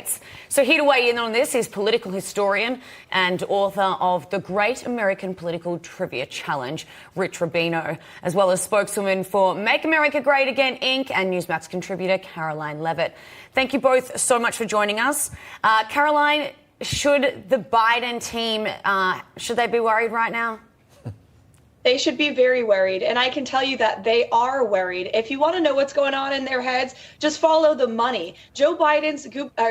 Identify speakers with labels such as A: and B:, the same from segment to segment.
A: States. So here to weigh in on this is political historian and author of The Great American Political Trivia Challenge, Rich Rubino, as well as spokeswoman for Make America Great Again, Inc. and Newsmax contributor Caroline Levitt. Thank you both so much for joining us. Caroline, should the Biden team, should they be worried right now?
B: They should be very worried, and I can tell you that they are worried. If you want to know what's going on in their heads, just follow the money. Joe Biden's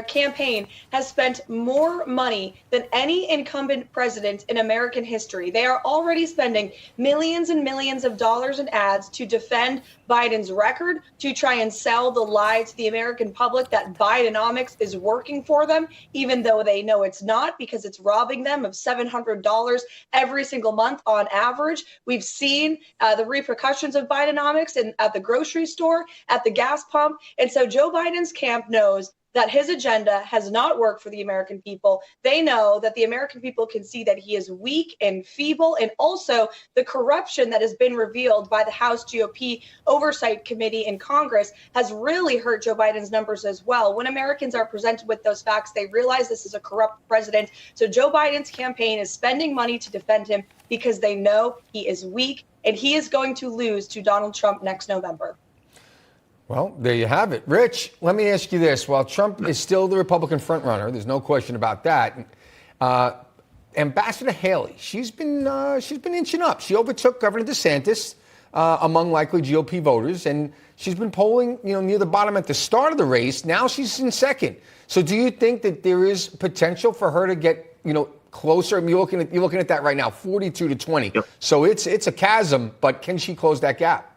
B: campaign has spent more money than any incumbent president in American history. They are already spending millions and millions of dollars in ads to defend Biden's record, to try and sell the lie to the American public that Bidenomics is working for them, even though they know it's not, because it's robbing them of $700 every single month on average. We've seen the repercussions of Bidenomics at the grocery store, at the gas pump. And so Joe Biden's camp knows that his agenda has not worked for the American people. They know that the American people can see that he is weak and feeble, and also the corruption that has been revealed by the House GOP Oversight Committee in Congress has really hurt Joe Biden's numbers as well. When Americans are presented with those facts, they realize this is a corrupt president. So Joe Biden's campaign is spending money to defend him because they know he is weak and he is going to lose to Donald Trump next November.
C: Well, there you have it. Rich, let me ask you this. While Trump is still the Republican frontrunner, there's no question about that, Ambassador Haley, she's been inching up. She overtook Governor DeSantis among likely GOP voters, and she's been polling, near the bottom at the start of the race. Now she's in second. So do you think that there is potential for her to get, closer? I mean, you're looking at that right now, 42-20. Yep. So it's a chasm, but can she close that gap?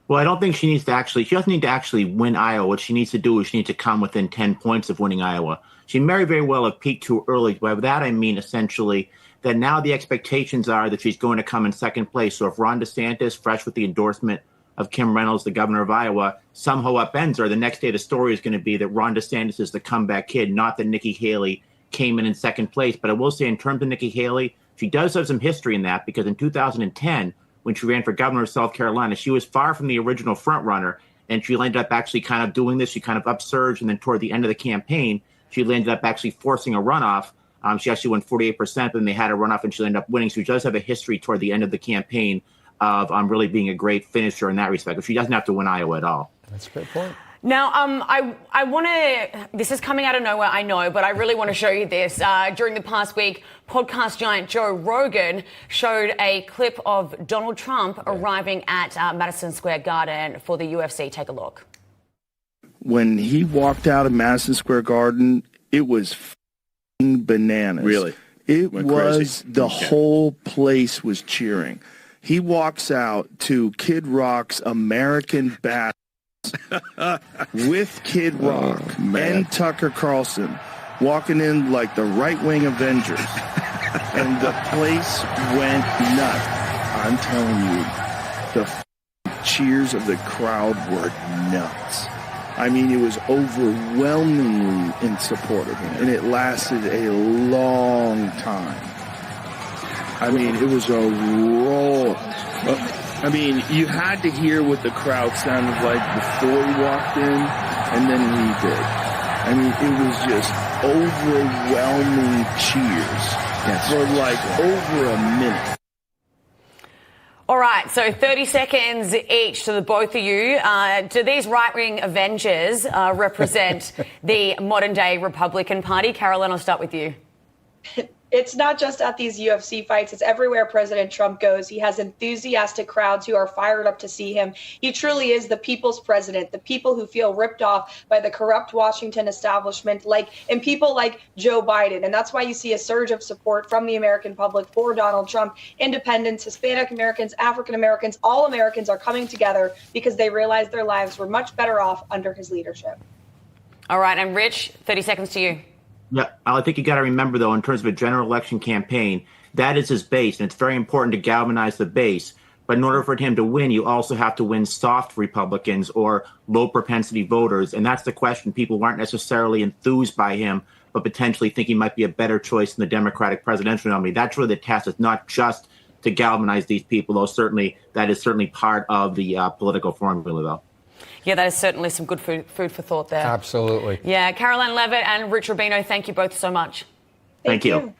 D: Well, I don't think she doesn't need to actually win Iowa. What she needs to do is she needs to come within 10 points of winning Iowa. She may very well have peaked too early. By that, I mean essentially that now the expectations are that she's going to come in second place. So if Ron DeSantis, fresh with the endorsement of Kim Reynolds, the governor of Iowa, somehow upends her, the next day the story is going to be that Ron DeSantis is the comeback kid, not that Nikki Haley came in second place. But I will say in terms of Nikki Haley, she does have some history in that, because in 2010, when she ran for governor of South Carolina, she was far from the original front runner, and she ended up actually kind of doing this. She kind of upsurged, and then toward the end of the campaign, she ended up actually forcing a runoff. She actually won 48%, and they had a runoff, and she ended up winning. So she does have a history toward the end of the campaign of really being a great finisher in that respect. But she doesn't have to win Iowa at all.
C: That's a great point.
A: Now, I want to, this is coming out of nowhere, I know, but I really want to show you this. During the past week, podcast giant Joe Rogan showed a clip of Donald Trump arriving at Madison Square Garden for the UFC. Take a look.
E: When he walked out of Madison Square Garden, it was bananas.
F: Really?
E: It was, the whole place was cheering. He walks out to Kid Rock's American Badass with Kid Rock and Tucker Carlson walking in like the right-wing Avengers, and the place went nuts. I'm telling you, the cheers of the crowd were nuts. I mean, it was overwhelmingly in support of him, and it lasted a long time. I mean, it was a roll. I mean, you had to hear what the crowd sounded like before he walked in, and then he did. I mean, it was just overwhelming cheers for like over a minute.
A: All right, so 30 seconds each to the both of you. Do these right-wing Avengers represent the modern-day Republican Party? Caroline, I'll start with you.
B: It's not just at these UFC fights. It's everywhere President Trump goes. He has enthusiastic crowds who are fired up to see him. He truly is the people's president, the people who feel ripped off by the corrupt Washington establishment, and people like Joe Biden. And that's why you see a surge of support from the American public for Donald Trump. Independents, Hispanic Americans, African Americans, all Americans are coming together because they realize their lives were much better off under his leadership.
A: All right, and Rich, 30 seconds to you.
D: Yeah, I think you got to remember, though, in terms of a general election campaign, that is his base, and it's very important to galvanize the base. But in order for him to win, you also have to win soft Republicans or low-propensity voters, and that's the question. People aren't necessarily enthused by him, but potentially think he might be a better choice than the Democratic presidential nominee. That's really the test. It's not just to galvanize these people, though certainly that is certainly part of the political formula, though.
A: Yeah, that is certainly some good food for thought there.
C: Absolutely.
A: Yeah, Caroline Levitt and Rich Rubino, thank you both so much.
D: Thank you.